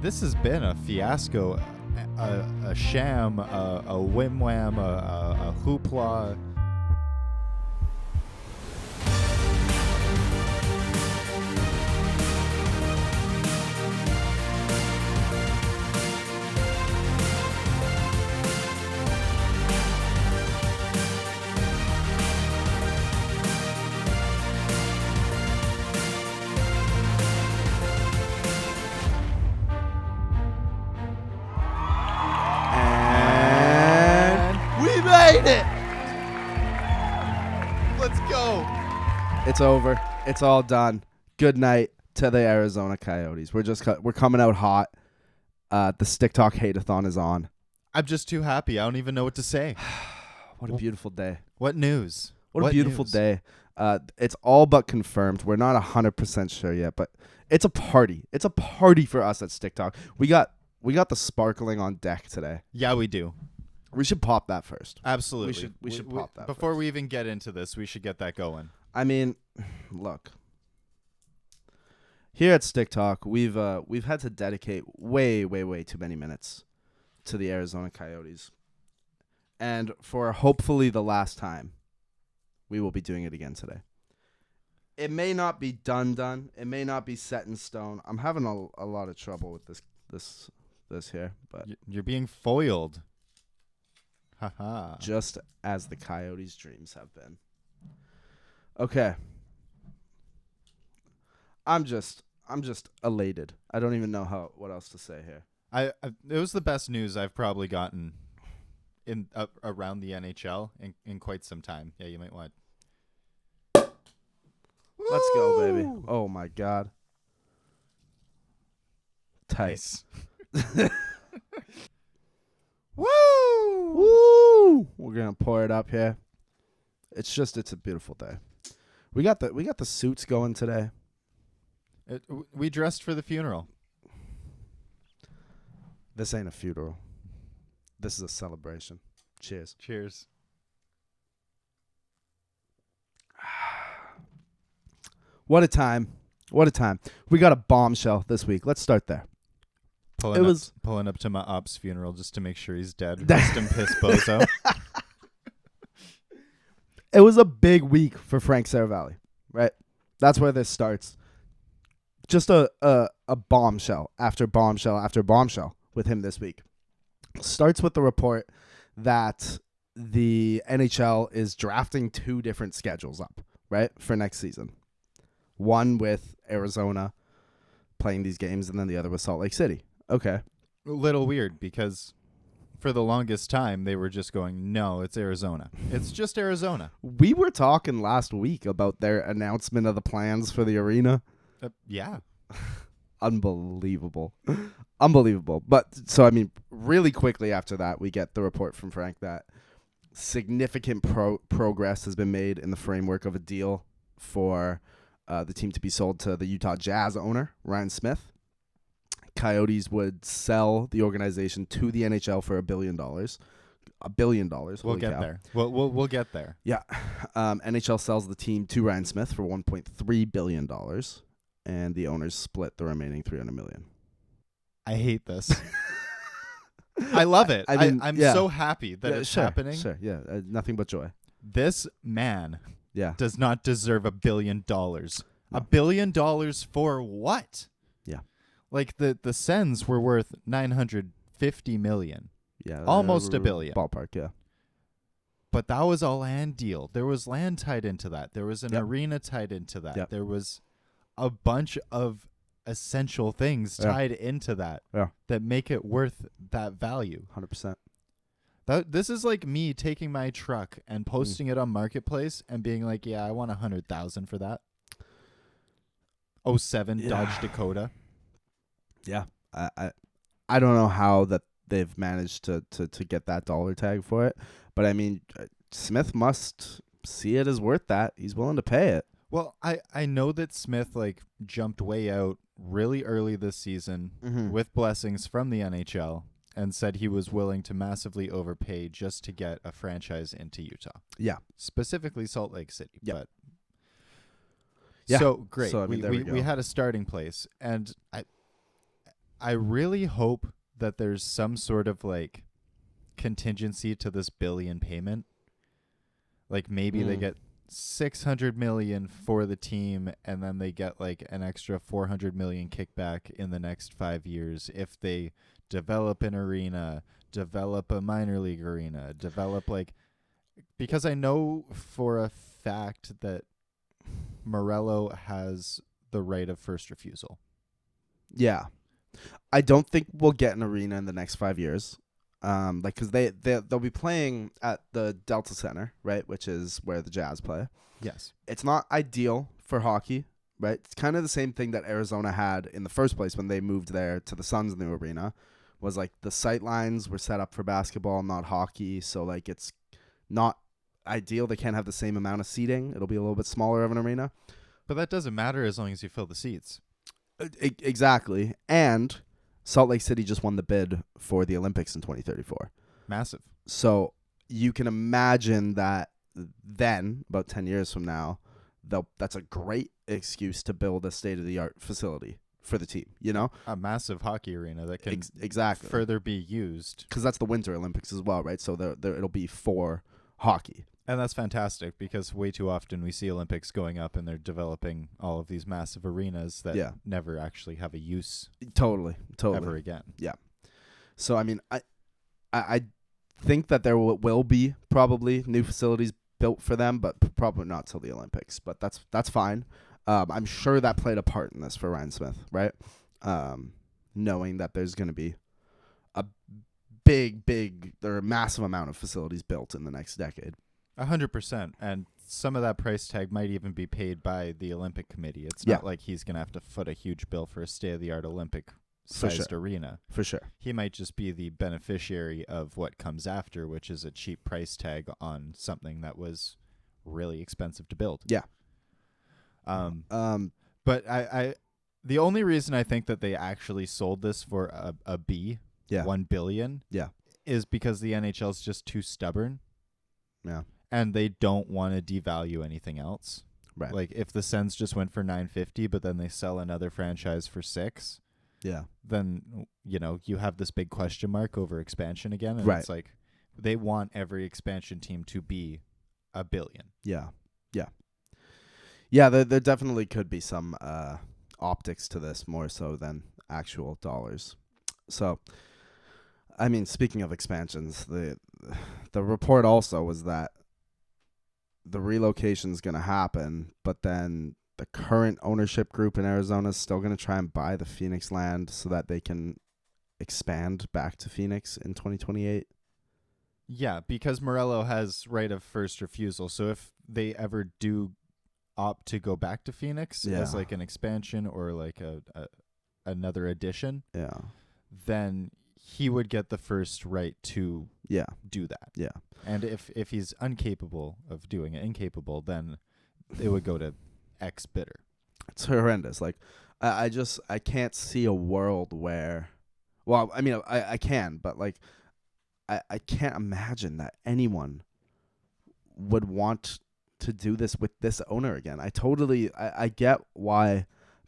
This has been a fiasco, a sham, a whim-wham, a hoopla. It's over. It's all done. Good night to the Arizona Coyotes. We're coming out hot. The Stick Talk Hate-a-thon is on. I'm just too happy. I don't even know what to say. What a beautiful day. What news? What a beautiful day. It's all but confirmed. We're not 100% sure yet, but it's a party. It's a party for us at Stick Talk. We got the sparkling on deck today. Yeah, we do. We should pop that first. Absolutely. We should pop that before first. we even get into this. We should get that going. I mean, look. Here at Stick Talk, we've had to dedicate way too many minutes to the Arizona Coyotes. And for hopefully the last time, we will be doing it again today. It may not be done. It may not be set in stone. I'm having a lot of trouble with this here, but you're being foiled. Haha. Just as the Coyotes' dreams have been. Okay. I'm just elated. I don't even know what else to say here. It was the best news I've probably gotten in around the NHL in quite some time. Yeah, you might want. Let's go, baby. Oh my God. Tight. Nice. Woo! We're gonna pour it up here. It's a beautiful day. We got the suits going today. We dressed for the funeral. This ain't a funeral. This is a celebration. Cheers. Cheers. What a time. What a time. We got a bombshell this week. Let's start there. Pulling up to my op's funeral just to make sure he's dead. Rest in piss, bozo. It was a big week for Frank Saravalli, right? That's where this starts. Just a bombshell after bombshell after bombshell with him this week. Starts with the report that the NHL is drafting 2 different schedules up, right, for next season. One with Arizona playing these games, and then the other with Salt Lake City. Okay. A little weird because for the longest time they were just going, no, it's Arizona. It's just Arizona. We were talking last week about their announcement of the plans for the arena. Yeah. Unbelievable. Unbelievable. But so, I mean, really quickly after that, we get the report from Frank that significant progress has been made in the framework of a deal for the team to be sold to the Utah Jazz owner, Ryan Smith. Coyotes would sell the organization to the NHL for $1 billion. $1 billion. We'll get there. We'll get there. Yeah. NHL sells the team to Ryan Smith for $1.3 billion, and the owners split the remaining $300 million. I hate this. I love it. I'm yeah. so happy that it's happening. Sure, yeah. Nothing but joy. This man does not deserve $1 billion. No. $1 billion for what? Yeah. Like the Sens were worth $950 million. Yeah. Almost $1 billion. Ballpark, yeah. But that was a land deal. There was land tied into that. There was an arena tied into that. Yep. There was a bunch of essential things tied into that that make it worth that value. 100%. This is like me taking my truck and posting it on Marketplace and being like, yeah, I want $100,000 for that. 07 Dodge Dakota. Yeah. I don't know how that they've managed to get that dollar tag for it. But, I mean, Smith must see it as worth that. He's willing to pay it. Well, I know that Smith jumped way out really early this season with blessings from the NHL and said he was willing to massively overpay just to get a franchise into Utah. Yeah. Specifically Salt Lake City. Yeah. But yeah. So great. So, I mean, we had a starting place, and I really hope that there's some sort of like contingency to this billion payment. Like maybe they get 600 million for the team, and then they get like an extra 400 million kickback in the next 5 years if they develop an arena, develop a minor league arena, develop like, because I know for a fact that Morello has the right of first refusal. Yeah. I don't think we'll get an arena in the next 5 years. Like, because they'll be playing at the Delta Center, right, which is where the Jazz play. Yes. It's not ideal for hockey, right? It's kind of the same thing that Arizona had in the first place when they moved there to the Suns' new arena, was like the sight lines were set up for basketball, not hockey. So, like, it's not ideal. They can't have the same amount of seating. It'll be a little bit smaller of an arena. But that doesn't matter as long as you fill the seats. Exactly. And Salt Lake City just won the bid for the Olympics in 2034. Massive. So you can imagine that then, about 10 years from now, that's a great excuse to build a state-of-the-art facility for the team, you know? A massive hockey arena that can exactly further be used. Because that's the Winter Olympics as well, right? So it'll be for hockey. And that's fantastic because way too often we see Olympics going up and they're developing all of these massive arenas that never actually have a use totally ever again. Yeah. So, I mean, I think that there will be probably new facilities built for them, but probably not till the Olympics. But that's fine. I'm sure that played a part in this for Ryan Smith, right? Knowing that there's going to be a massive amount of facilities built in the next decade. 100%. And some of that price tag might even be paid by the Olympic Committee. It's not like he's going to have to foot a huge bill for a state-of-the-art Olympic-sized arena. For sure. He might just be the beneficiary of what comes after, which is a cheap price tag on something that was really expensive to build. Yeah. But I the only reason I think that they actually sold this for a B, $1 billion, is because the NHL is just too stubborn. Yeah. And they don't want to devalue anything else. Right. Like if the Sens just went for $950, but then they sell another franchise for $6, then you have this big question mark over expansion again. And it's like they want every expansion team to be $1 billion. Yeah. There definitely could be some optics to this more so than actual dollars. So, I mean, speaking of expansions, the report also was that the relocation is going to happen, but then the current ownership group in Arizona is still going to try and buy the Phoenix land so that they can expand back to Phoenix in 2028. Yeah, because Morello has right of first refusal. So if they ever do opt to go back to Phoenix as like an expansion or like another addition, then he would get the first right to do that. Yeah. And if he's incapable of doing it, then it would go to X bidder. It's horrendous. Like, I can't see a world where, well, I mean, I can, but like, I can't imagine that anyone would want to do this with this owner again. I get why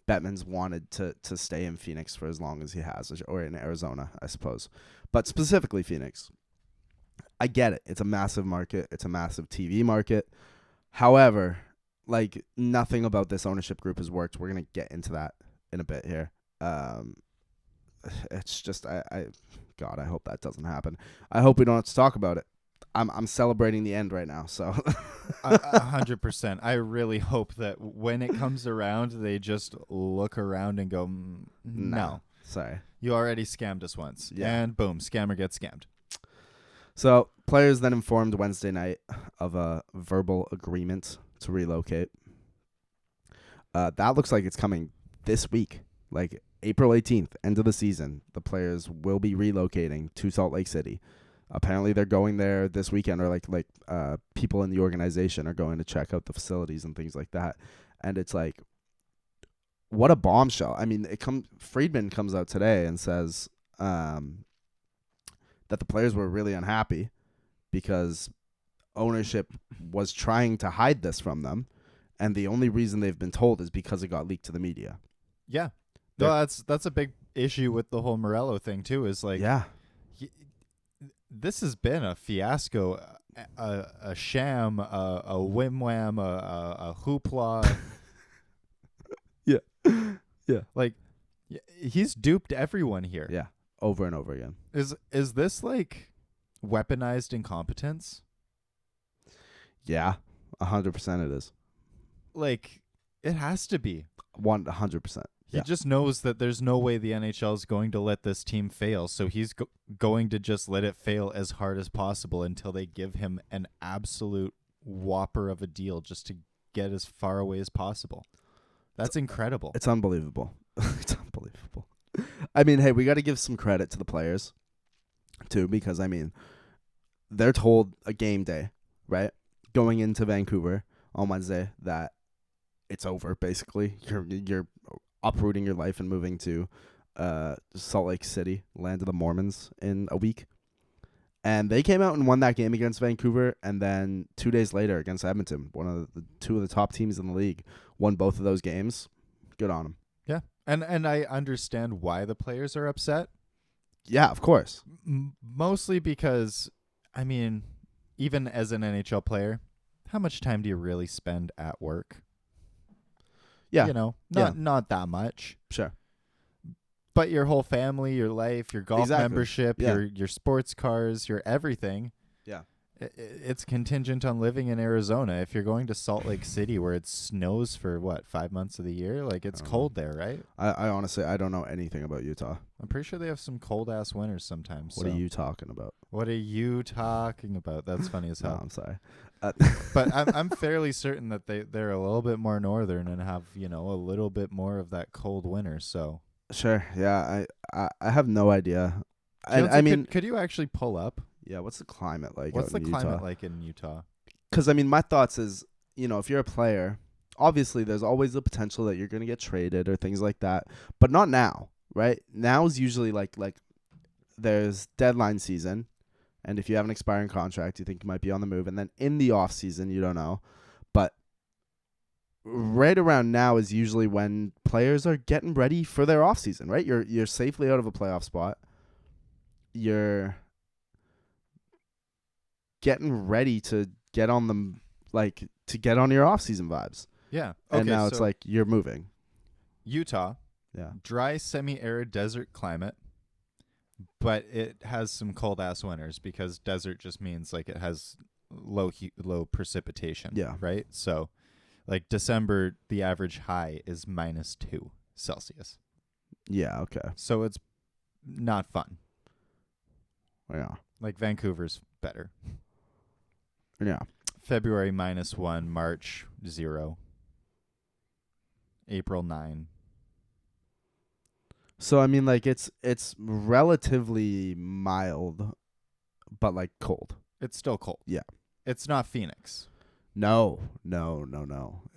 Bettman's wanted to stay in Phoenix for as long as he has, or in Arizona, I suppose. But specifically Phoenix. I get it. It's a massive market. It's a massive TV market. However, like, nothing about this ownership group has worked. We're going to get into that in a bit here. It's just, God, I hope that doesn't happen. I hope we don't have to talk about it. I'm celebrating the end right now, so 100%. I really hope that when it comes around, they just look around and go, no, sorry, you already scammed us once, and boom, scammer gets scammed. So players then informed Wednesday night of a verbal agreement to relocate. That looks like it's coming this week, like April 18th, end of the season. The players will be relocating to Salt Lake City. Apparently they're going there this weekend, or like people in the organization are going to check out the facilities and things like that. And it's like, what a bombshell. I mean, Friedman comes out today and says that the players were really unhappy because ownership was trying to hide this from them, and the only reason they've been told is because it got leaked to the media. Yeah. No, that's a big issue with the whole Morello thing too is like, yeah. this has been a fiasco, a sham, a whim-wham, a hoopla. Yeah. Yeah. Like, he's duped everyone here. Yeah. Over and over again. Is this like weaponized incompetence? Yeah. 100% it is. Like, it has to be. 100%. He just knows that there's no way the NHL is going to let this team fail, so he's going to just let it fail as hard as possible until they give him an absolute whopper of a deal just to get as far away as possible. That's incredible. It's unbelievable. It's unbelievable. I mean, hey, we got to give some credit to the players, too, because, I mean, they're told a game day, right, going into Vancouver on Wednesday that it's over, basically. You're uprooting your life and moving to Salt Lake City, land of the Mormons, in a week. And they came out and won that game against Vancouver, and then 2 days later against Edmonton, two of the top teams in the league, won both of those games. Good on them. Yeah, and I understand why the players are upset. Yeah, of course. Mostly because, I mean, even as an NHL player, how much time do you really spend at work? Yeah. You know, not that much. Sure. But your whole family, your life, your golf membership, your sports cars, your everything. Yeah. It's contingent on living in Arizona. If you're going to Salt Lake City where it snows for 5 months of the year, like it's cold there, right? I honestly, I don't know anything about Utah. I'm pretty sure they have some cold ass winters sometimes. What are you talking about? What are you talking about? That's funny as hell. No, I'm sorry. But I'm fairly certain that they're a little bit more northern and have, a little bit more of that cold winter. So sure, yeah, I have no idea. I mean, could you actually pull up? Yeah, what's the climate like? What's the climate like in Utah? Because I mean, my thoughts is, if you're a player, obviously there's always the potential that you're gonna get traded or things like that, but not now, right? Now is usually like there's deadline season. And if you have an expiring contract, you think you might be on the move. And then in the off season, you don't know. But right around now is usually when players are getting ready for their off season, right? You're safely out of a playoff spot. You're getting ready to get on them, to get on your off season vibes. Yeah. Okay, and now it's like you're moving. Utah. Yeah. Dry, semi-arid desert climate. But it has some cold ass winters because desert just means like it has low precipitation. Yeah. Right. So, like December, the average high is -2 Celsius. Yeah. Okay. So it's not fun. Yeah. Like Vancouver's better. Yeah. February -1, March 0, April 9. So I mean, like it's relatively mild, but like cold. It's still cold. Yeah. It's not Phoenix. No.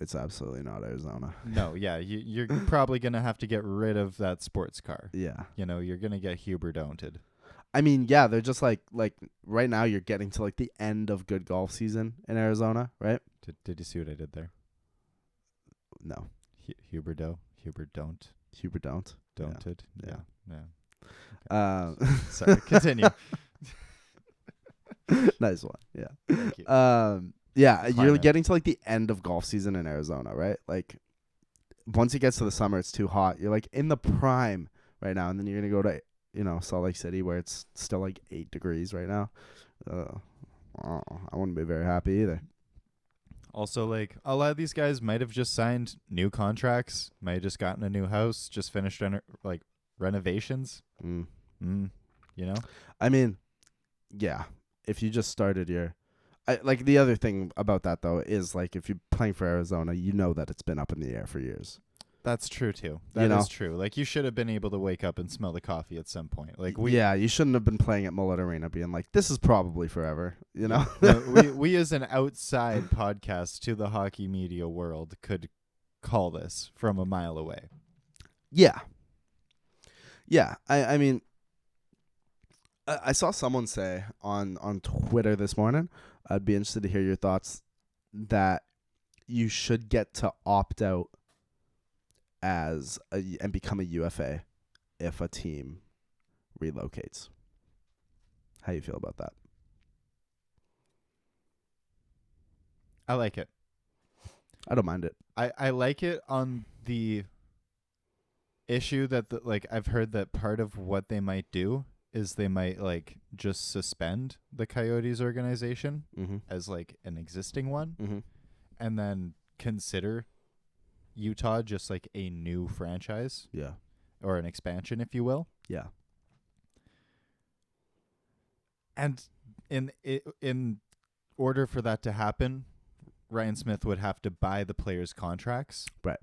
It's absolutely not Arizona. No, yeah. You're probably gonna have to get rid of that sports car. Yeah. You're gonna get Huber-donted. I mean, yeah, they're just like right now you're getting to like the end of good golf season in Arizona, right? Did you see what I did there? No. Huber-don't. Don'ted. Yeah. Okay. Sorry. Continue. Nice one. Yeah. Thank you. Yeah, you're Climate. getting to like the end of golf season in Arizona, right? Like once it gets to the summer, it's too hot. You're like in the prime right now, and then you're gonna go to Salt Lake City where it's still like 8 degrees right now. I wouldn't be very happy either. Also, like, a lot of these guys might have just signed new contracts, might have just gotten a new house, just finished renovations. I mean, yeah, if you just started the other thing about that, though, is, like, if you're playing for Arizona, you know that it's been up in the air for years. That's true, too. That is true. Like, you should have been able to wake up and smell the coffee at some point. Like you shouldn't have been playing at Mullet Arena being like, this is probably forever, No, we as an outside podcast to the hockey media world could call this from a mile away. Yeah. Yeah, I mean, I saw someone say on Twitter this morning, I'd be interested to hear your thoughts, that you should get to opt out and become a UFA if a team relocates. How you feel about that? I like it. I don't mind it. I like it on the issue that I've heard that part of what they might do is they might like just suspend the Coyotes organization as like an existing one, and then consider Utah just like a new franchise, or an expansion, if you will. Yeah. And in order for that to happen, Ryan Smith would have to buy the players' contracts. Right.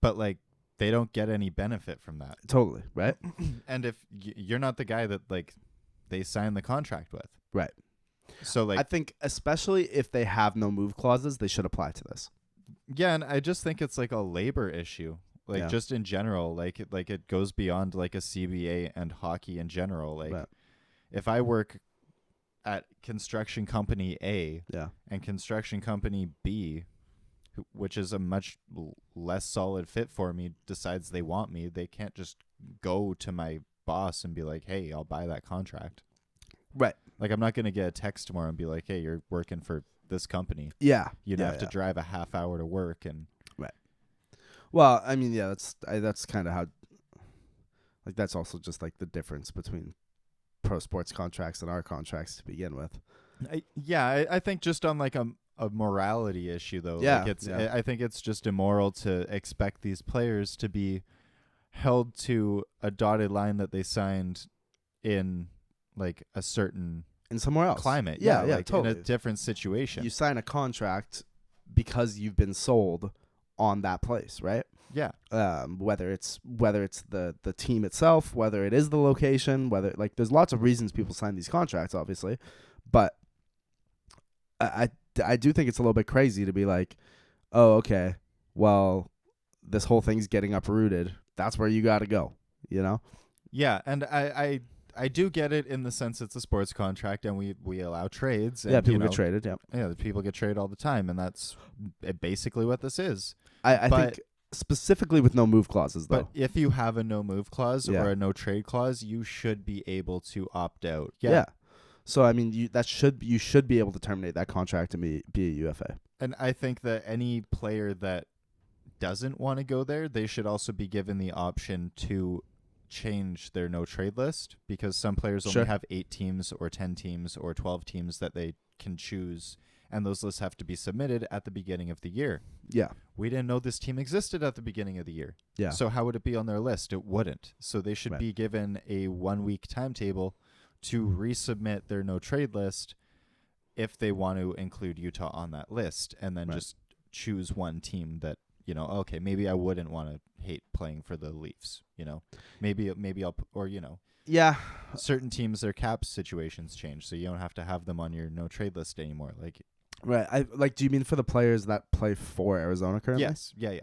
But like they don't get any benefit from that. Totally, right? And if you're not the guy that like they signed the contract with. Right. So like I think especially if they have no move clauses, they should apply to this. Yeah, and I just think it's like a labor issue. Like just in general, like it goes beyond like a CBA and hockey in general. Like if I work at construction company A and construction company B, which is a much less solid fit for me, decides they want me, they can't just go to my boss and be like, hey, I'll buy that contract. Right. Like I'm not going to get a text tomorrow and be like, hey, you're working for this company. Yeah. You'd have to drive a half hour to work. And right. Well, I mean, that's kind of how, like, that's also just like the difference between pro sports contracts and our contracts to begin with. I think just on like a morality issue though. Yeah. Like I think it's just immoral to expect these players to be held to a dotted line that they signed in like a certain in somewhere else climate. Yeah, like totally. In a different situation. You sign a contract because you've been sold on that place, right? Yeah. Whether it's the team itself, whether it is the location, whether like there's lots of reasons people sign these contracts, obviously, but I do think it's a little bit crazy to be like, oh, okay, well, this whole thing's getting uprooted. That's where you got to go, you know? Yeah, and I do get it in the sense it's a sports contract and we allow trades. And, people get traded, Yeah, people get traded all the time, and that's basically what this is. I think specifically with no move clauses, though. But if you have a no move clause or a no trade clause, you should be able to opt out. Yeah. So I mean, you should be be able to terminate that contract and be a UFA. And I think that any player that doesn't want to go there, they should also be given the option to change their no trade list, because some players only have 8 teams or 10 teams or 12 teams that they can choose, and those lists have to be submitted at the beginning of the year. Yeah. We didn't know this team existed at the beginning of the year. Yeah. So how would it be on their list? It wouldn't. So they should be given a 1-week timetable to resubmit their no trade list if they want to include Utah on that list, and then just choose one team that, you know, okay, maybe I wouldn't want to hate playing for the Leafs, you know, maybe I'll, or, you know, certain teams, their cap situations change, so you don't have to have them on your no trade list anymore. Like, right. Do you mean for the players that play for Arizona currently? Yes. Yeah.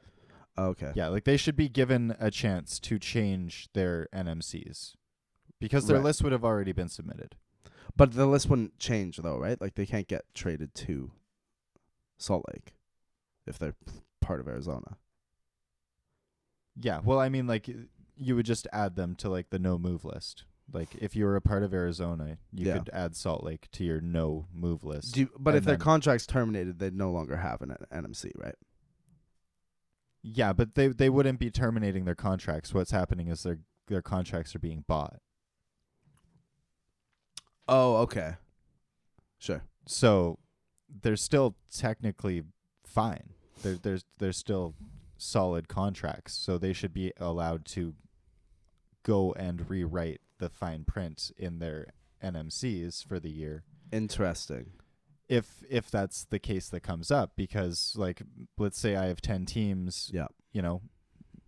Okay. Yeah. Like they should be given a chance to change their NMCs because their list would have already been submitted. But the list wouldn't change though, right? Like they can't get traded to Salt Lake if they're part of Arizona. Yeah, well, I mean, like, you would just add them to, like, the no-move list. Like, if you were a part of Arizona, you could add Salt Lake to your no-move list. But if their contract's terminated, they'd no longer have an NMC, right? Yeah, but they wouldn't be terminating their contracts. What's happening is their contracts are being bought. Oh, okay. Sure. So they're still technically fine. They're still solid contracts, so they should be allowed to go and rewrite the fine print in their NMCs for the year. Interesting. If that's the case that comes up, because like let's say I have 10 teams, you know,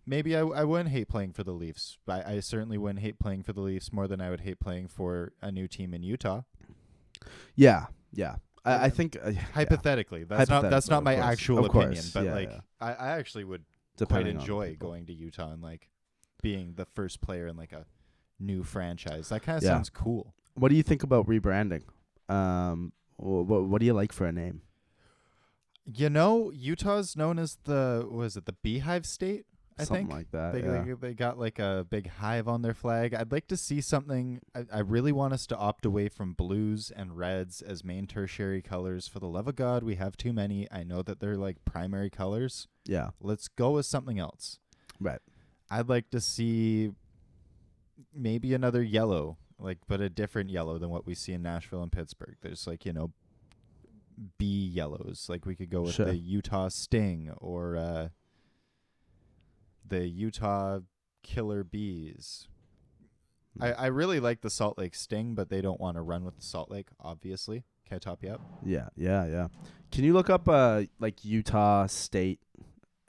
maybe I wouldn't hate playing for the Leafs. I certainly wouldn't hate playing for the Leafs more than I would hate playing for a new team in Utah. Yeah. I think hypothetically, that's not my actual opinion, but I actually would quite enjoy going to Utah and like being the first player in like a new franchise. That kind of sounds cool. What do you think about rebranding? What do you like for a name? You know, Utah's known as the Beehive State, I Something think. like that. They got like a big hive on their flag. I'd like to see something. I really want us to opt away from blues and reds as main tertiary colors. For the love of God, we have too many. I know that they're like primary colors. Yeah. Let's go with something else. Right. I'd like to see maybe another yellow, but a different yellow than what we see in Nashville and Pittsburgh. There's B yellows. Like we could go with the Utah Sting or the Utah Killer Bees. I really like the Salt Lake Sting, but they don't want to run with the Salt Lake, obviously. Can I top you up? Yeah. Can you look up Utah state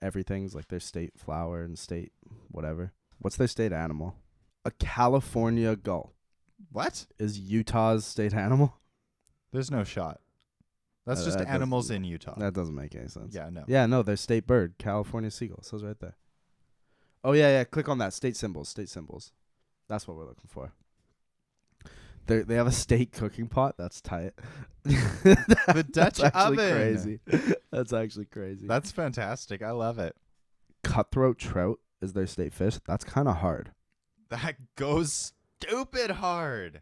everything's like their state flower and state whatever? What's their state animal? A California gull. What? Is Utah's state animal? There's no shot. That's just animals in Utah. That doesn't make any sense. Yeah, no. Yeah, no, their state bird, California seagull. It says right there. Oh, yeah. Click on that. State symbols. That's what we're looking for. They have a state cooking pot. That's tight. The Dutch oven. Crazy. That's actually crazy. That's fantastic. I love it. Cutthroat trout is their state fish. That's kind of hard. That goes stupid hard.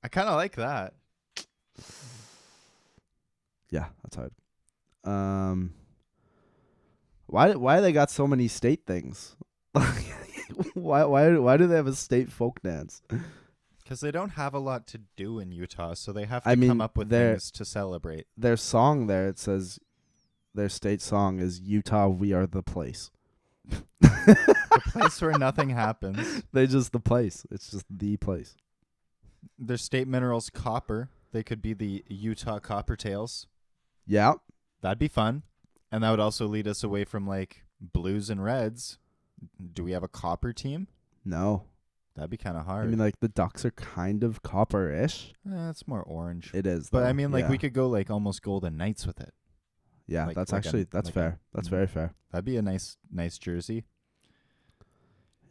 I kind of like that. Yeah, that's hard. Why they got so many state things? why do they have a state folk dance? Because they don't have a lot to do in Utah, so they have to come up with things to celebrate. Their song there, it says their state song is Utah, We Are the Place. The place where nothing happens. They just the place. It's just the place. Their state mineral's copper. They could be the Utah Coppertails. Yeah. That'd be fun. And that would also lead us away from blues and reds. Do we have a copper team? No. That'd be kind of hard. I mean, the Ducks are kind of copper-ish. It's more orange. It is, but though. I mean, we could go almost Golden Knights with it. Yeah, that's fair. That's very fair. That'd be a nice jersey.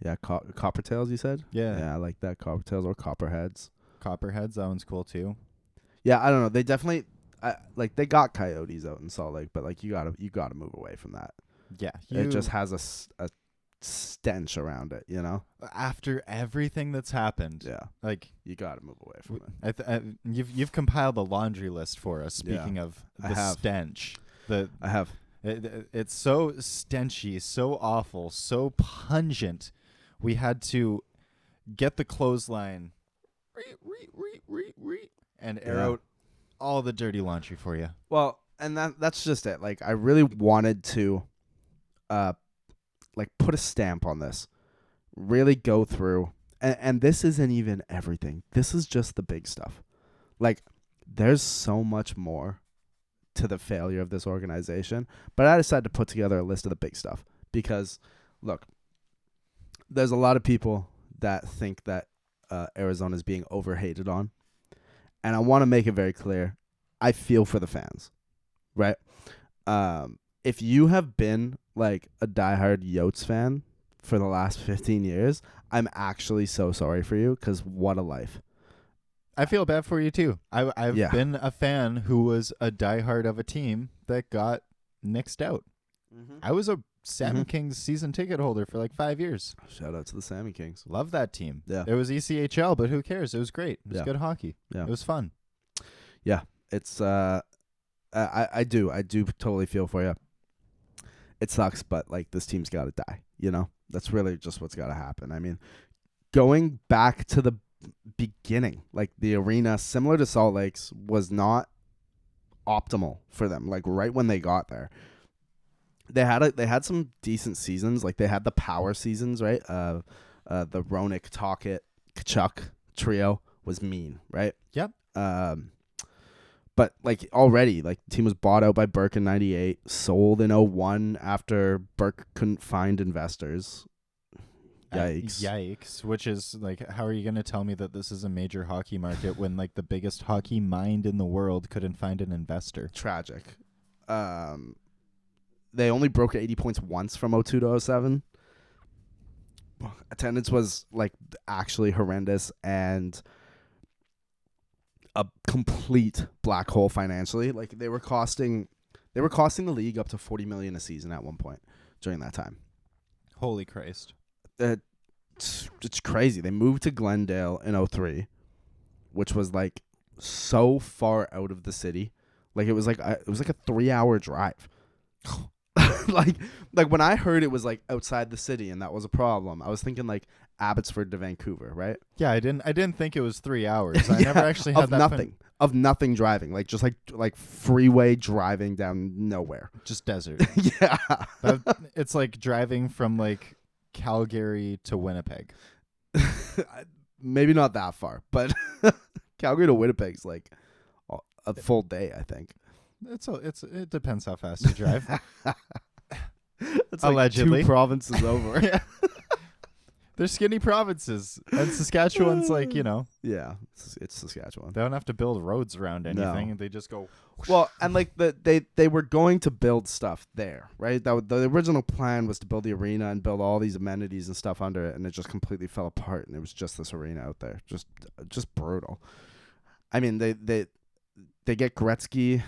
Yeah, Coppertails, you said? Yeah, I like that. Coppertails or Copperheads. Copperheads, that one's cool too. Yeah, I don't know. They definitely they got Coyotes out in Salt Lake, but you gotta move away from that. Yeah, it just has a stench around it, you know. After everything that's happened, yeah, you gotta move away from it. You've compiled a laundry list for us. Speaking of the stench, I have. It's so stenchy, so awful, so pungent. We had to get the clothesline and air out all the dirty laundry for you. Well, and that's just it. I really wanted to put a stamp on this. Really go through and this isn't even everything. This is just the big stuff. There's so much more to the failure of this organization, but I decided to put together a list of the big stuff because look, there's a lot of people that think that Arizona is being overhated on, and I want to make it very clear. I feel for the fans, right? If you have been a diehard Yotes fan for the last 15 years, I'm actually so sorry for you because what a life. I feel bad for you too. I've been a fan who was a diehard of a team that got nixed out. Mm-hmm. I was a Salmon Kings season ticket holder for 5 years. Shout out to the Salmon Kings. Love that team. Yeah. It was ECHL, but who cares? It was great. It was good hockey. Yeah. It was fun. Yeah. It's I do totally feel for you. It sucks, but this team's got to die, you know? That's really just what's got to happen. I mean, going back to the beginning, the arena similar to Salt Lake's was not optimal for them. Right when they got there, they had some decent seasons. They had the power seasons, right? The Roenick, Tocchet, Kachuk trio was mean, right? Yep. But already, the team was bought out by Burke in '98, sold in '01 after Burke couldn't find investors. Yikes. Yikes. Which is how are you going to tell me that this is a major hockey market when the biggest hockey mind in the world couldn't find an investor? Tragic. They only broke 80 points once from '02 to '07. Attendance was actually horrendous and a complete black hole financially. They were costing the league up to $40 million a season at one point during that time. Holy Christ. It's crazy. They moved to Glendale in 2003, which was like so far out of the city. Like it was like a 3-hour drive. like when I heard it was like outside the city and that was a problem, I was thinking like Abbotsford to Vancouver, right? Yeah, I didn't think it was 3 hours. I never actually had of nothing driving, like just like freeway driving down nowhere. Just desert. Yeah. It's like driving from like Calgary to Winnipeg. Maybe not that far, but Calgary to Winnipeg's like a full day, I think. It depends how fast you drive. It's allegedly like 2 provinces over. Yeah. They're skinny provinces, and Saskatchewan's like, you know. Yeah, it's Saskatchewan. They don't have to build roads around anything. No. They just go. Well, and like they were going to build stuff there, right? The original plan was to build the arena and build all these amenities and stuff under it, and it just completely fell apart, and it was just this arena out there, just brutal. I mean, they get Gretzky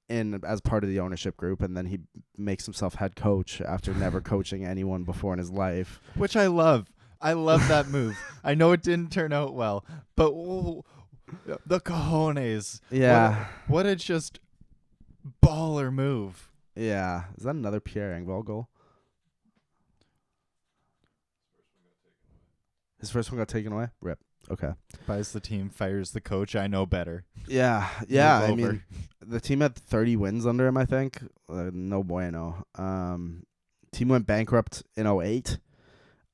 in as part of the ownership group, and then he makes himself head coach after never coaching anyone before in his life. Which I love. I love that move. I know it didn't turn out well, but the cojones. Yeah. What a just baller move. Yeah. Is that another Pierre Engvall goal? His first one got taken away? Rip. Okay. Buys the team, fires the coach. I know better. Yeah. Yeah. I mean, the team had 30 wins under him, I think. No bueno. Team went bankrupt in 2008.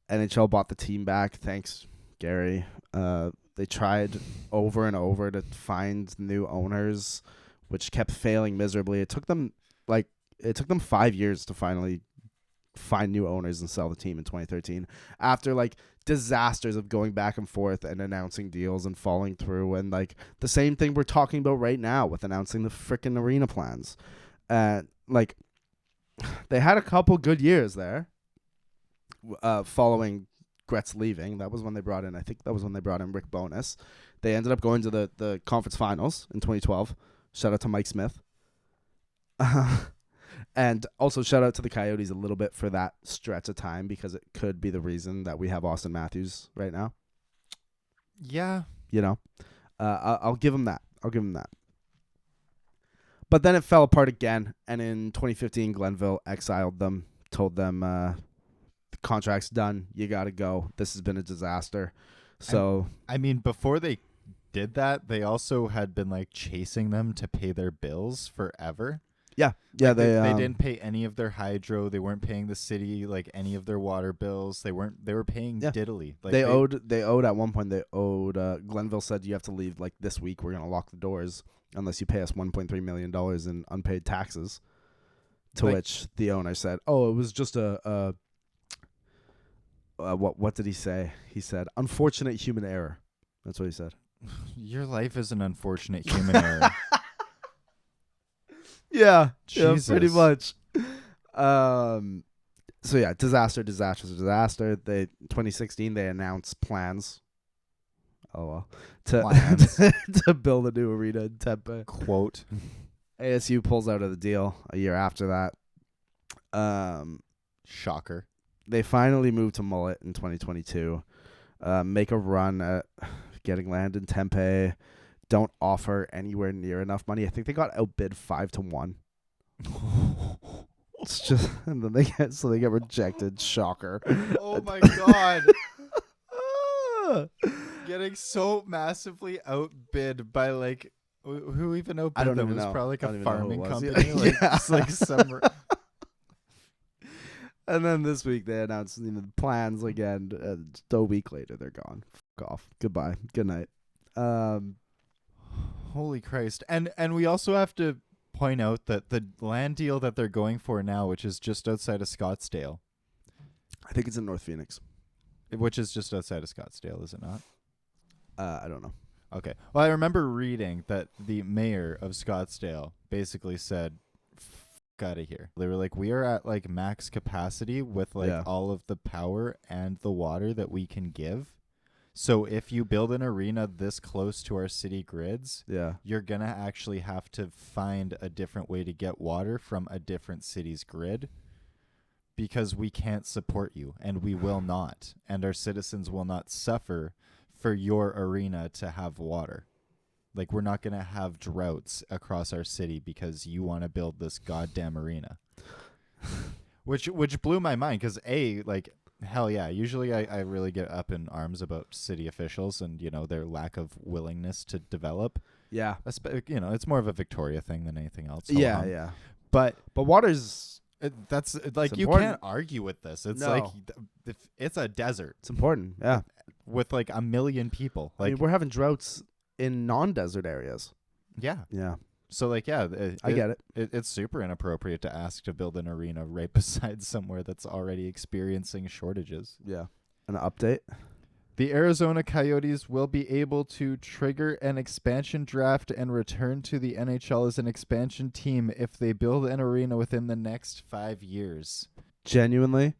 NHL bought the team back. Thanks, Gary. They tried over and over to find new owners, which kept failing miserably. It took them 5 years to finally find new owners and sell the team in 2013 after like disasters of going back and forth and announcing deals and falling through, and like the same thing we're talking about right now with announcing the frickin' arena plans. Like they had a couple good years there. Following Gretz leaving, that was when they brought in Rick Bowness. They ended up going to the conference finals in 2012. Shout out to Mike Smith. And also shout out to the Coyotes a little bit for that stretch of time, because it could be the reason that we have Austin Matthews right now. Yeah. You know, I'll give him that. But then it fell apart again, and in 2015, Glenville exiled them, told them the contract's done, you got to go. This has been a disaster. So I mean, before they did that, they also had been like chasing them to pay their bills forever. Yeah. Like they didn't pay any of their hydro. They weren't paying the city like any of their water bills. They were paying diddly. Like they owed at one point. Glenville said, you have to leave like this week. We're gonna lock the doors unless you pay us $1.3 million in unpaid taxes. To which the owner said, "Oh, it was just what did he say? He said, unfortunate human error." That's what he said. Your life is an unfortunate human error. Yeah, Jesus. Pretty much. So yeah, disaster. 2016 they announced plans. Oh well, to build a new arena in Tempe. Quote. ASU pulls out of the deal a year after that. Shocker. They finally moved to Mullet in 2022. Make a run at getting land in Tempe. Don't offer anywhere near enough money. I think they got outbid 5-1. It's just, and then they get rejected. Shocker. Oh my god. Getting so massively outbid by like who even outbid I don't them? even It was know. probably like a farming company. Yeah. Just like some. And then this week they announced the plans again. A week later they're gone. Fuck off. Goodbye. Good night. Holy Christ. And we also have to point out that the land deal that they're going for now, which is just outside of Scottsdale. I think it's in North Phoenix. Which is just outside of Scottsdale, is it not? I don't know. Okay. Well, I remember reading that the mayor of Scottsdale basically said, "F out of here." They were like, "We are at like max capacity with like all of the power and the water that we can give. So if you build an arena this close to our city grids, you're going to actually have to find a different way to get water from a different city's grid." because we can't support you, and we will not, and our citizens will not suffer for your arena to have water. Like, we're not going to have droughts across our city because you want to build this goddamn arena. Which blew my mind because, like, hell yeah, usually I really get up in arms about city officials and, their lack of willingness to develop. Yeah. It's more of a Victoria thing than anything else. Yeah, yeah. But water's... that's like, it's you important. can't argue with this. It's No. like, if it's a desert. It's important, yeah. With like 1 million people. Like, I mean, we're having droughts in non-desert areas. Yeah. Yeah. So, like, yeah. I get it. It's super inappropriate to ask to build an arena right beside somewhere that's already experiencing shortages. Yeah. An update? The Arizona Coyotes will be able to trigger an expansion draft and return to the NHL as an expansion team if they build an arena within the next 5 years. Genuinely,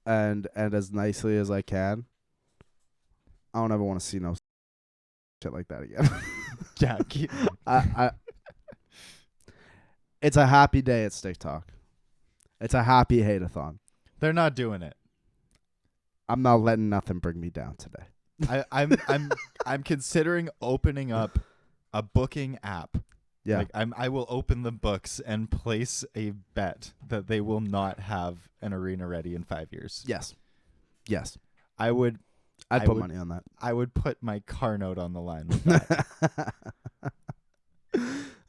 and as nicely as I can, I don't ever want to see no shit like that again. Yeah, I it's a happy day at Stick Talk. It's a happy hate-a-thon. they're not doing it. I'm not letting nothing bring me down today. I'm considering opening up a booking app. Yeah. Like, I will open the books and place a bet that they will not have an arena ready in 5 years. Yes. Yes. I'd put money on that. I would put my car note on the line with that.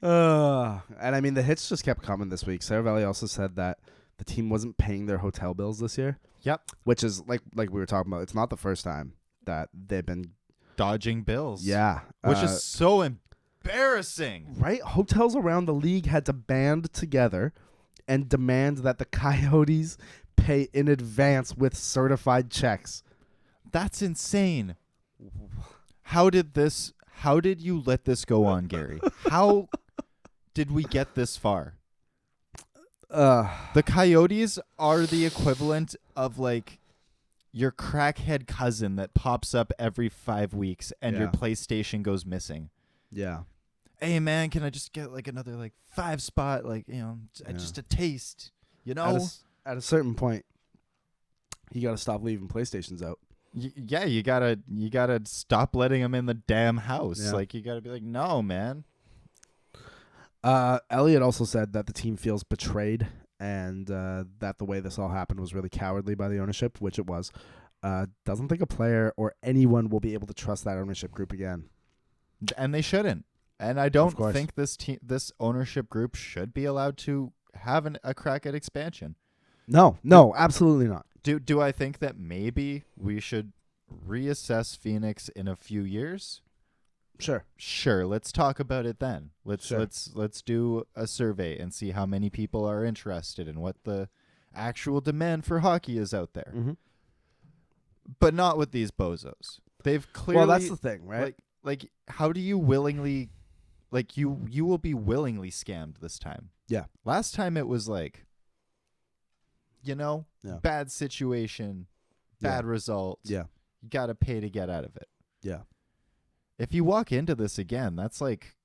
And I mean, the hits just kept coming this week. Sarah Valley also said that the team wasn't paying their hotel bills this year. Yep. Which is like we were talking about. It's not the first time that they've been dodging bills. Yeah. Which is so embarrassing. Right? Hotels around the league had to band together and demand that the Coyotes pay in advance with certified checks. That's insane. How did you let this go on, Gary? How did we get this far? The Coyotes are the equivalent of like your crackhead cousin that pops up every 5 weeks and your PlayStation goes missing. Yeah. Hey man, can I just get like another like 5 spot, like, just a taste, At a certain point, you got to stop leaving PlayStations out. Yeah, you gotta stop letting them in the damn house. Yeah. Like, you gotta be like, no, man. Elliot also said that the team feels betrayed and that the way this all happened was really cowardly by the ownership, which it was. Doesn't think a player or anyone will be able to trust that ownership group again. And they shouldn't. And I don't think this ownership group should be allowed to have a crack at expansion. No, absolutely not. Do I think that maybe we should reassess Phoenix in a few years? Sure. Let's talk about it then. Let's do a survey and see how many people are interested and what the actual demand for hockey is out there. Mm-hmm. But not with these bozos. They've clearly. Well, that's the thing, right? Like how do you willingly, like you will be willingly scammed this time? Yeah. Last time it was like, bad situation, bad result. Yeah. You got to pay to get out of it. Yeah. If you walk into this again, that's like...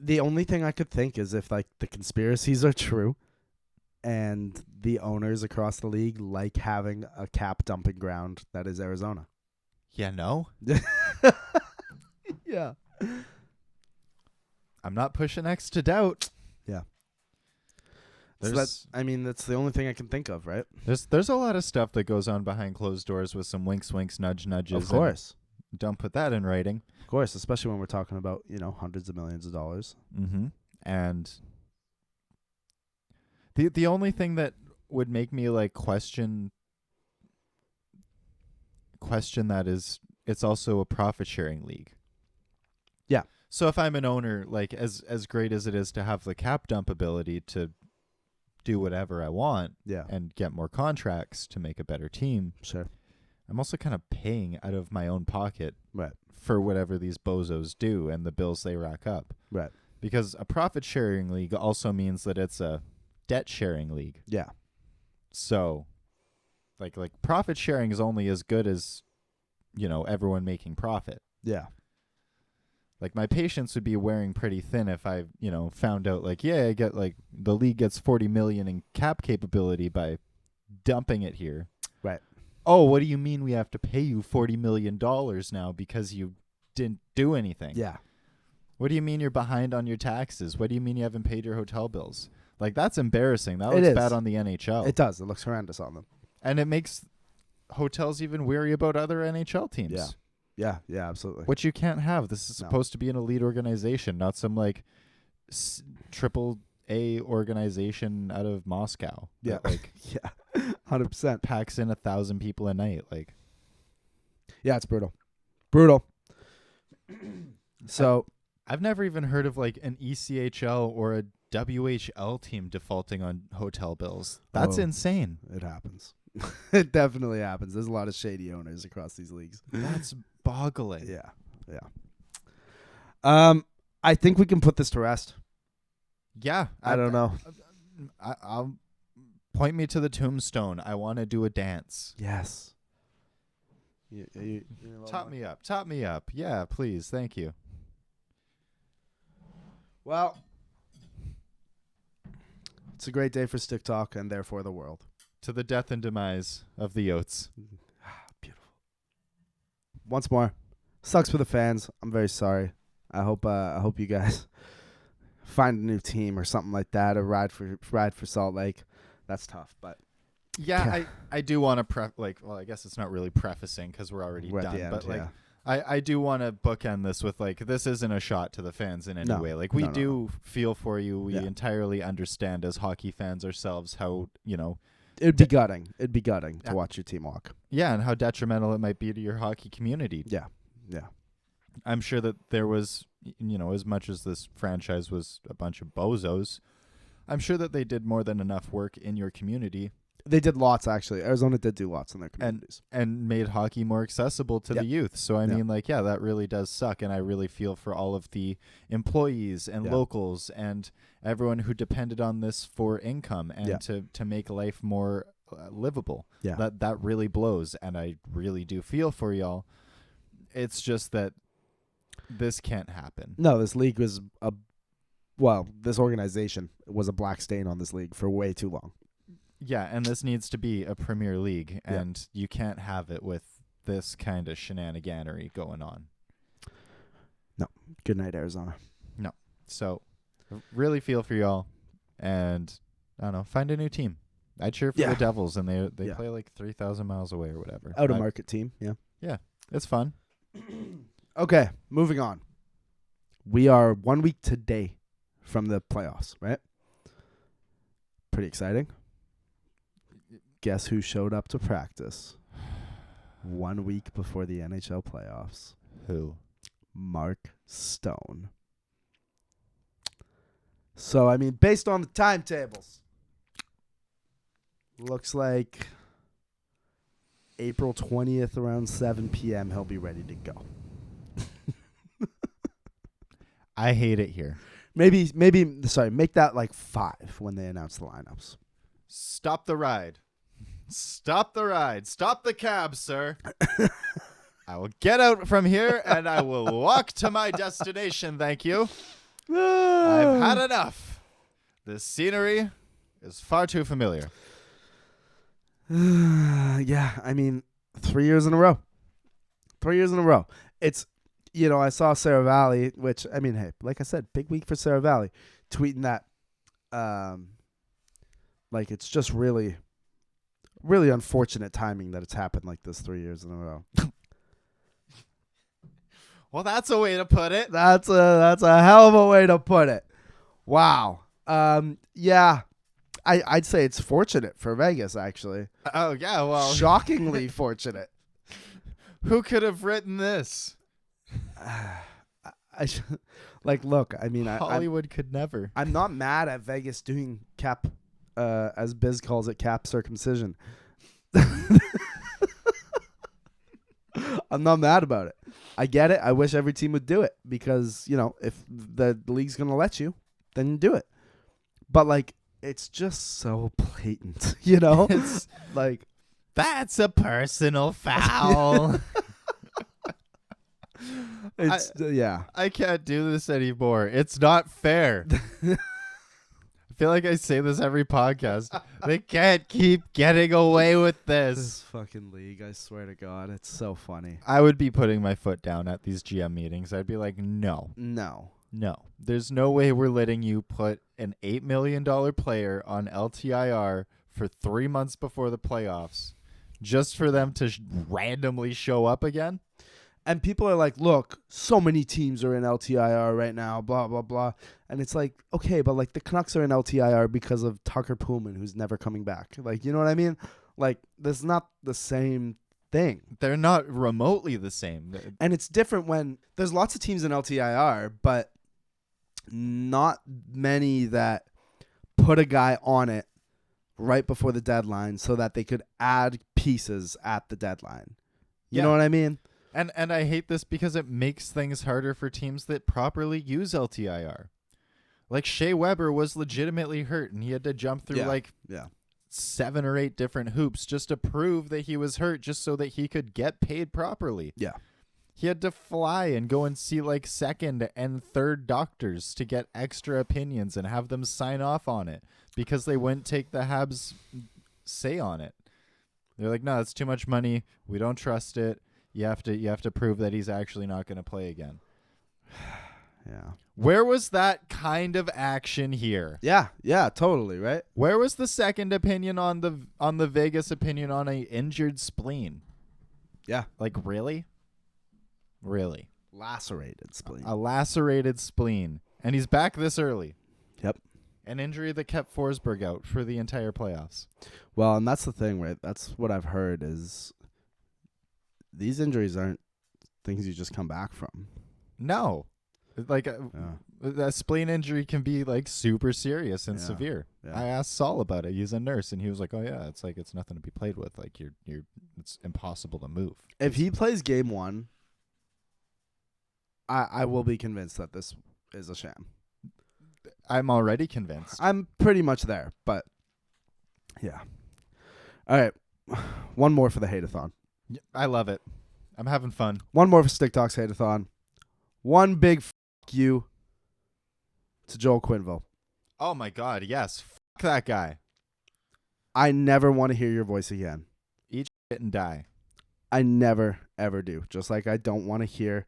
the only thing I could think is if like the conspiracies are true and the owners across the league like having a cap dumping ground that is Arizona. Yeah, no? Yeah. I'm not pushing X to doubt. Yeah. So that's the only thing I can think of, right? There's a lot of stuff that goes on behind closed doors with some winks, nudges. Of course. Don't put that in writing. Of course, especially when we're talking about, hundreds of millions of dollars. Mm-hmm. And the only thing that would make me like question that is it's also a profit sharing league. Yeah. So if I'm an owner, like as great as it is to have the cap dump ability to do whatever I want and get more contracts to make a better team. Sure. I'm also kind of paying out of my own pocket right. for whatever these bozos do and the bills they rack up. Right. Because a profit sharing league also means that it's a debt sharing league. Yeah. So like profit sharing is only as good as everyone making profit. Yeah. Like, my patience would be wearing pretty thin if I, found out, like, yeah, I get, like, the league gets $40 million in cap capability by dumping it here. Right. Oh, what do you mean we have to pay you $40 million now because you didn't do anything? Yeah. What do you mean you're behind on your taxes? What do you mean you haven't paid your hotel bills? Like, that's embarrassing. That It looks is. bad on the NHL. It does. It looks horrendous on them. And it makes hotels even weary about other NHL teams. Yeah. Yeah, absolutely. Which you can't have. This is No. supposed to be an elite organization, not some, like, triple A organization out of Moscow. Yeah. That, like, Yeah. 100%. packs in 1,000 people a night. Like, Yeah, it's brutal. Brutal. So I've never even heard of, like, an ECHL or a WHL team defaulting on hotel bills. That's insane. it happens. It definitely happens. There's a lot of shady owners across these leagues. That's boggling. Yeah. I think we can put this to rest. Yeah. I don't know. I'll point me to the tombstone. I want to do a dance. Yes. Top me up. Top me up. Yeah, please. Thank you. Well, it's a great day for Stick Talk and therefore the world. To the death and demise of the Yotes. Beautiful. Once more, sucks for the fans. I'm very sorry. I hope you guys find a new team or something like that, or ride for Salt Lake. That's tough, but yeah, I do want to I guess it's not really prefacing because we're already we're done, at the end, but yeah. I do want to bookend this with, like, this isn't a shot to the fans in any way. Like, we do feel for you. We entirely understand as hockey fans ourselves how, It'd be gutting. It'd be gutting to watch your team walk. Yeah, and how detrimental it might be to your hockey community. Yeah. I'm sure that there was, as much as this franchise was a bunch of bozos, I'm sure that they did more than enough work in your community. They did lots, actually. Arizona did do lots in their communities. And made hockey more accessible to the youth. So, I mean, like, that really does suck. And I really feel for all of the employees and locals and everyone who depended on this for income and to make life more livable. Yeah. That really blows. And I really do feel for y'all. It's just that this can't happen. No, this league was this organization was a black stain on this league for way too long. Yeah, and this needs to be a Premier League, and you can't have it with this kind of shenaniganery going on. No. Good night, Arizona. No. So, really feel for y'all, and, I don't know, find a new team. I cheer for the Devils, and they play like 3,000 miles away or whatever. Out-of-market team, yeah. Yeah, it's fun. Okay, moving on. We are 1 week today from the playoffs, right? Pretty exciting. Guess who showed up to practice 1 week before the NHL playoffs? Who? Mark Stone. So, I mean, based on the timetables, looks like April 20th around 7 p.m. he'll be ready to go. I hate it here. Make that like 5 when they announce the lineups. Stop the ride. Stop the ride. Stop the cab, sir. I will get out from here and I will walk to my destination, thank you. I've had enough. This scenery is far too familiar. Yeah, I mean, 3 years in a row. 3 years in a row. It's, I saw Sarah Valley, which, I mean, hey, like I said, big week for Sarah Valley, tweeting that, like, it's just really, really unfortunate timing that it's happened like this 3 years in a row. Well, that's a way to put it. That's a hell of a way to put it. Wow. Yeah. I'd say it's fortunate for Vegas, actually. Oh, yeah, well. Shockingly fortunate. Who could have written this? Look, I mean, Hollywood could never. I'm not mad at Vegas doing cap, as Biz calls it, cap circumcision. I'm not mad about it. I get it. I wish every team would do it because, if the league's going to let you, then do it. But, like, it's just so blatant, It's like, that's a personal foul. It's yeah. I can't do this anymore. It's not fair. I feel like I say this every podcast. They can't keep getting away with This this. fucking league, I swear to God, it's so funny. I would be putting my foot down at these GM meetings. I'd be like, no. There's no way we're letting you put an $8 million player on LTIR for 3 months before the playoffs just for them to randomly show up again. And people are like, look, so many teams are in LTIR right now, blah, blah, blah. And it's like, okay, but like the Canucks are in LTIR because of Tucker Pullman, who's never coming back. Like, you know what I mean? Like, that's not the same thing. They're not remotely the same. And it's different when there's lots of teams in LTIR, but not many that put a guy on it right before the deadline so that they could add pieces at the deadline. You know what I mean? And I hate this because it makes things harder for teams that properly use LTIR. Like Shea Weber was legitimately hurt, and he had to jump through 7 or 8 different hoops just to prove that he was hurt, just so that he could get paid properly. Yeah. He had to fly and go and see like second and third doctors to get extra opinions and have them sign off on it because they wouldn't take the Habs' say on it. They're like, no, it's too much money. We don't trust it. You have to prove that he's actually not going to play again. Yeah. Where was that kind of action here? Yeah, totally, right? Where was the second opinion on the Vegas opinion on a injured spleen? Yeah. Like really? Really? Lacerated spleen. A lacerated spleen. And he's back this early. Yep. An injury that kept Forsberg out for the entire playoffs. Well, and that's the thing, right? That's what I've heard is these injuries aren't things you just come back from. No. Like a spleen injury can be like super serious and severe. Yeah. I asked Saul about it. He's a nurse, and he was like, "Oh yeah, it's nothing to be played with. Like it's impossible to move." If he plays game 1, I will be convinced that this is a sham. I'm already convinced. I'm pretty much there, but yeah. All right, one more for the hate-a-thon. I love it. I'm having fun. One more for Stick Talks hate-a-thon. One big f*** you to Joel Quenneville. Oh my God, yes. F*** that guy. I never want to hear your voice again. Eat shit and die. I never, ever do. Just like I don't want to hear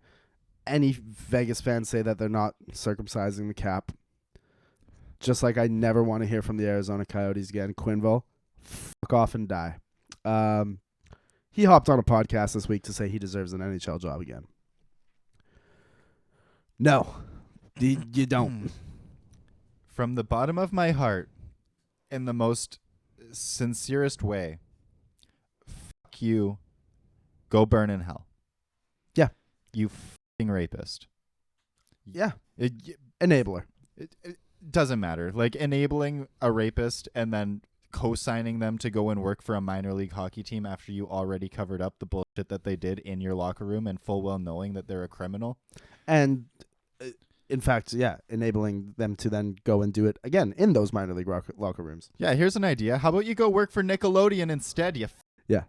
any Vegas fans say that they're not circumcising the cap. Just like I never want to hear from the Arizona Coyotes again. Quenneville, fuck off and die. He hopped on a podcast this week to say he deserves an NHL job again. No, you don't. From the bottom of my heart, in the most sincerest way, fuck you. Go burn in hell. Yeah. You fucking rapist. Yeah. Enabler. It doesn't matter. Like enabling a rapist and then co-signing them to go and work for a minor league hockey team after you already covered up the bullshit that they did in your locker room and full well knowing that they're a criminal. And in fact, enabling them to then go and do it again in those minor league locker rooms. Yeah, here's an idea. How about you go work for Nickelodeon instead, you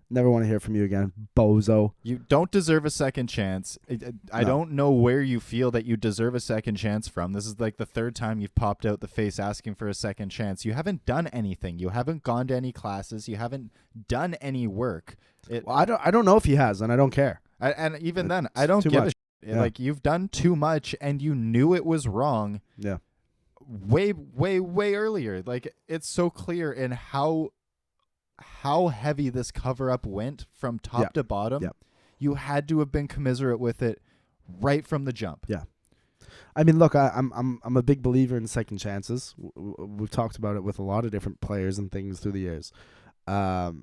never want to hear from you again, bozo. You don't deserve a second chance. I don't know where you feel that you deserve a second chance from. This is like the third time you've popped out the face asking for a second chance. You haven't done anything. You haven't gone to any classes. You haven't done any work. Well, I don't know if he has, and I don't care. And even then, I don't give a shit. Yeah. Like, you've done too much, and you knew it was wrong. Yeah. Way, way, way earlier. Like, it's so clear in how heavy this cover-up went from top to bottom. Yeah. You had to have been commiserate with it right from the jump. Yeah. I mean, look, I'm a big believer in second chances. We've talked about it with a lot of different players and things through the years,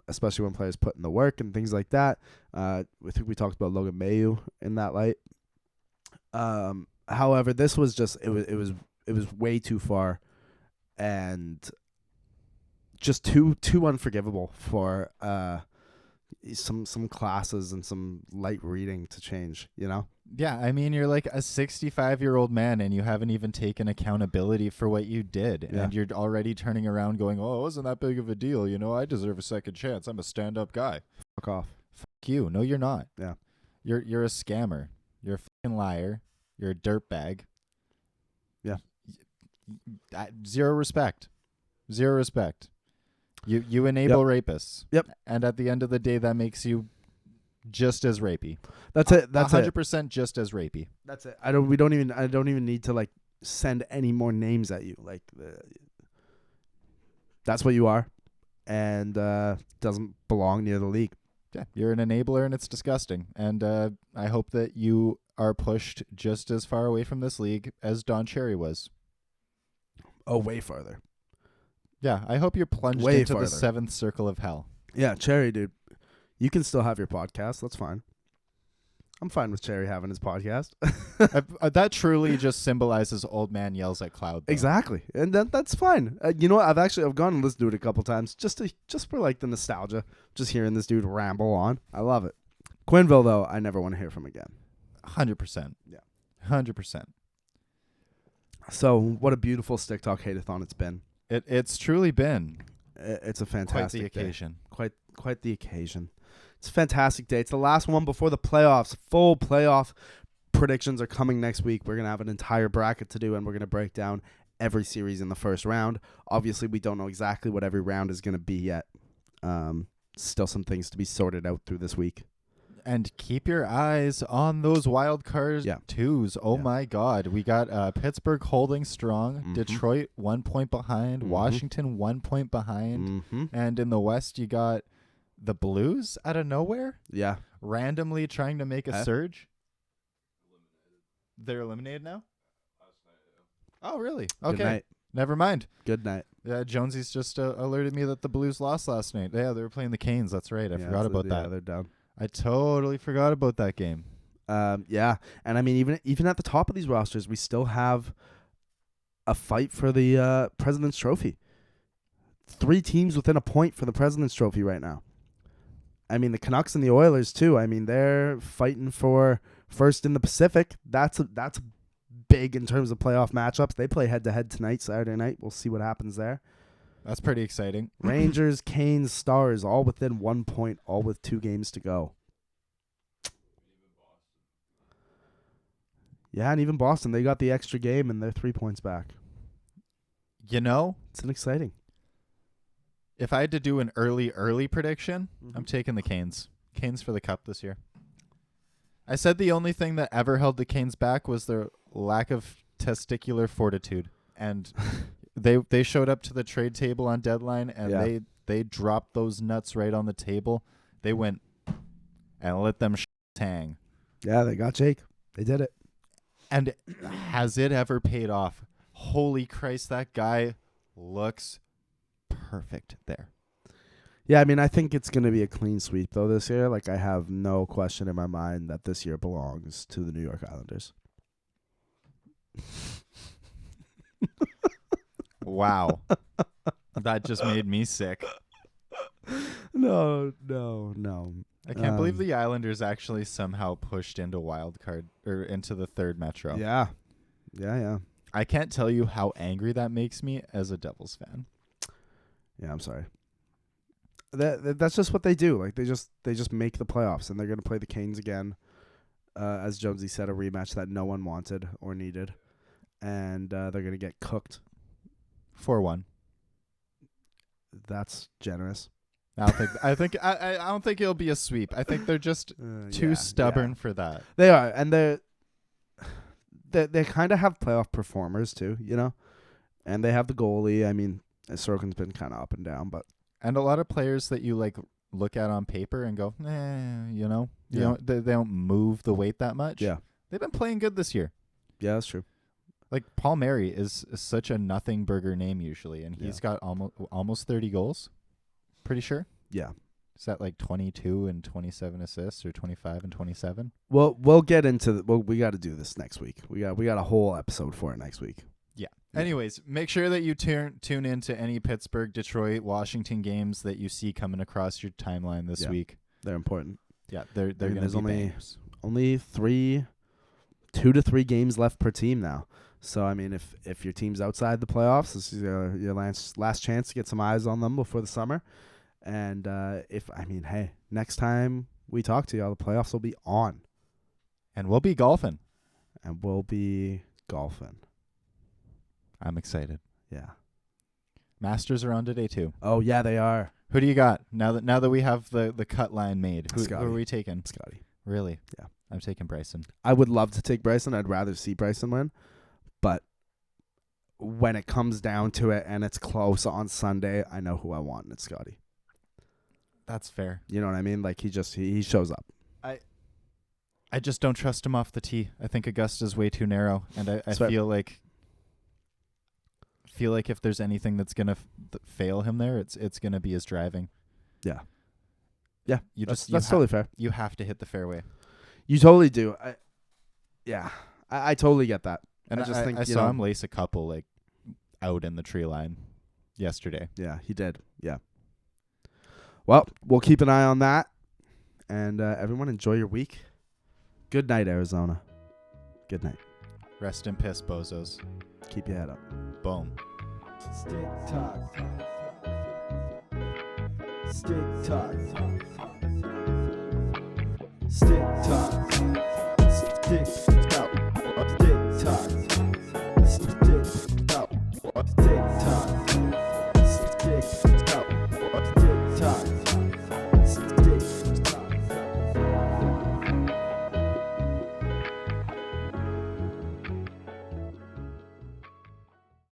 especially when players put in the work and things like that. I think we talked about Logan Mayu in that light. However, this was just it was way too far, and just too unforgivable for some classes and some light reading to change, you know? Yeah, I mean, you're like a 65-year-old man, and you haven't even taken accountability for what you did, and you're already turning around going, "Oh, it wasn't that big of a deal, you know? I deserve a second chance. I'm a stand-up guy." Fuck off. Fuck you. No, you're not. Yeah. You're a scammer. You're a fucking liar. You're a dirtbag. Yeah. Zero respect. Zero respect. You enable rapists. Yep. And at the end of the day, that makes you just as rapey. That's it. That's 100% just as rapey. That's it. I don't even need to like send any more names at you. Like that's what you are, and doesn't belong near the league. Yeah, you're an enabler, and it's disgusting. And I hope that you are pushed just as far away from this league as Don Cherry was. Oh, way farther. Yeah, I hope you're plunged Way into farther. the seventh circle of hell. Yeah, Cherry, dude. You can still have your podcast. That's fine. I'm fine with Cherry having his podcast. That truly just symbolizes old man yells at cloud. Though. Exactly, and that's fine. You know what? I've gone and listened to it a couple times just for like the nostalgia, just hearing this dude ramble on. I love it. Quenneville, though, I never want to hear from again. 100%. Yeah, 100%. So what a beautiful Stick Talk Hate-a-thon it's been. It's truly been. It's a fantastic quite the occasion. Day. Quite the occasion. It's a fantastic day. It's the last one before the playoffs. Full playoff predictions are coming next week. We're going to have an entire bracket to do, and we're going to break down every series in the first round. Obviously, we don't know exactly what every round is going to be yet. Still some things to be sorted out through this week. And keep your eyes on those wild card twos. Oh, my God. We got Pittsburgh holding strong. Mm-hmm. Detroit 1 point behind. Mm-hmm. Washington 1 point behind. Mm-hmm. And in the West, you got the Blues out of nowhere. Yeah. Randomly trying to make a surge. They're eliminated now? Oh, really? Okay. Good night. Never mind. Good night. Yeah, Jonesy's just alerted me that the Blues lost last night. Yeah, they were playing the Canes. That's right. I forgot about that. Yeah, they're down. I totally forgot about that game. Yeah, and I mean, even at the top of these rosters, we still have a fight for the President's Trophy. 3 teams within a point for the President's Trophy right now. I mean, the Canucks and the Oilers too. I mean, they're fighting for first in the Pacific. That's big in terms of playoff matchups. They play head-to-head tonight, Saturday night. We'll see what happens there. That's pretty exciting. Rangers, Canes, Stars, all within 1 point, all with 2 games to go. Yeah, and even Boston, they got the extra game, and they're 3 points back. You know? It's an exciting. If I had to do an early prediction, I'm taking the Canes. Canes for the Cup this year. I said the only thing that ever held the Canes back was their lack of testicular fortitude. And they showed up to the trade table on deadline, and they dropped those nuts right on the table. They went and let them hang. Yeah, they got Jake. They did it. And has it ever paid off? Holy Christ, that guy looks perfect there. Yeah, I mean, I think it's going to be a clean sweep, though, this year. Like, I have no question in my mind that this year belongs to the New York Islanders. Wow. That just made me sick. No. I can't believe the Islanders actually somehow pushed into wild card or into the third Metro. Yeah. I can't tell you how angry that makes me as a Devils fan. Yeah, I'm sorry. That's just what they do. Like they just make the playoffs, and they're going to play the Canes again. As Jonesy said, a rematch that no one wanted or needed, and they're going to get cooked. 4-1. That's generous. I don't think it'll be a sweep. I think they're just too stubborn for that. They are, and they kind of have playoff performers too, you know, and they have the goalie. I mean, Sorokin's been kind of up and down, but and a lot of players that you like look at on paper and go, you know, they don't move the weight that much. Yeah, they've been playing good this year. Yeah, that's true. Like Paul Mary is such a nothing burger name usually, and he's got almost 30 goals. Pretty sure. Yeah. Is that like 22 and 27 assists or 25 and 27? Well, we'll get into we got to do this next week. We got a whole episode for it next week. Yeah. Anyways, make sure that you tune into any Pittsburgh, Detroit, Washington games that you see coming across your timeline this week. They're important. Yeah, they're going to be bangers. Only 2 to 3 games left per team now. So, I mean, if your team's outside the playoffs, this is your last chance to get some eyes on them before the summer. And hey, next time we talk to y'all, the playoffs will be on. And we'll be golfing. And we'll be golfing. I'm excited. Yeah. Masters are on today too. Oh yeah, they are. Who do you got now that we have the cut line made? Who are we taking? Scotty. Really? Yeah. I'm taking Bryson. I would love to take Bryson. I'd rather see Bryson win. But when it comes down to it and it's close on Sunday, I know who I want, and it's Scotty. That's fair. You know what I mean? Like he shows up. I just don't trust him off the tee. I think Augusta's way too narrow, and I feel like if there's anything that's gonna fail him there, it's gonna be his driving. Yeah. Yeah. That's you totally fair. You have to hit the fairway. You totally do. I totally get that. And I just think I saw him lace a couple like out in the tree line yesterday. Yeah, he did. Yeah. Well, we'll keep an eye on that. And everyone enjoy your week. Good night, Arizona. Good night. Rest in piss, bozos. Keep your head up. Boom. Stick talk. Stick talk. Stick talk. Stick talk. Stick talk. Stick talk. Stick talk. Stick talk. Stick talk.